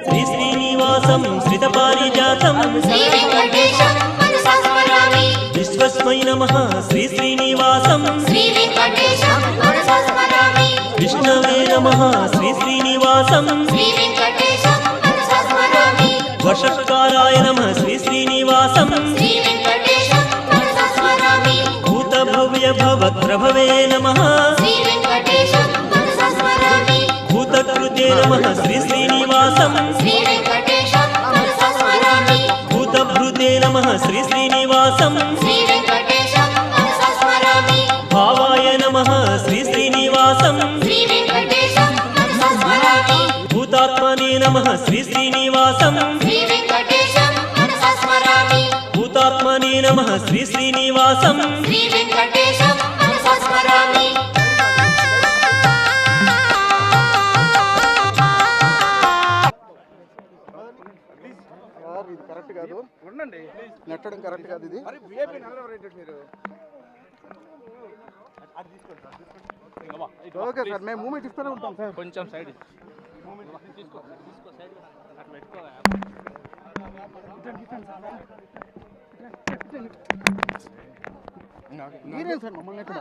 శ్రీ శ్రీనివాసం శ్రితపారిజాతం శ్రీ వెంకటేశం మనసా స్మరామి విశ్వస్మై నమః శ్రీ శ్రీనివాసం శ్రీ వెంకటేశం మనసా స్మరామి విష్ణవే నమః శ్రీ శ్రీనివాసం శ్రీ వెంకటేశం మనసా స్మరామి వషట్కారాయ నమః శ్రీ శ్రీనివాసం శ్రీ వెంకటేశం మనసా స్మరామి భూతభవ్య భవత్ప్రభవే నమః శ్రీ వెంకటేశం మనసా స్మరామి భూతకృతే నమః శ్రీ శ్రీనివాసం శ్రీ వెంకటేశం మనసా స్మరామి భూతభృతే నమః శ్రీ శ్రీనివాసం శ్రీ వెంకటేశం మనసా స్మరామి భావాయ నమః శ్రీ శ్రీనివాసం శ్రీ వెంకటేశం మనసా స్మరామి భూతాత్మనే నమః శ్రీ శ్రీనివాసం శ్రీ వెంకటేశం మనసా స్మరామి భూతాత్మనే నమః శ్రీ శ్రీనివాసం శ్రీ వెంకటేశం మనసా స్మరామి ఇది కరెక్ట్ కాదు ఉండండి నెట్టడం కరెక్ట్ కాదు ఇది ఓకే సార్ మేము మూమెంట్ ఇస్తూనే ఉంటాం సార్ కొంచెం సైడ్ మీరేం సార్ మమ్మల్ని ఎక్కడ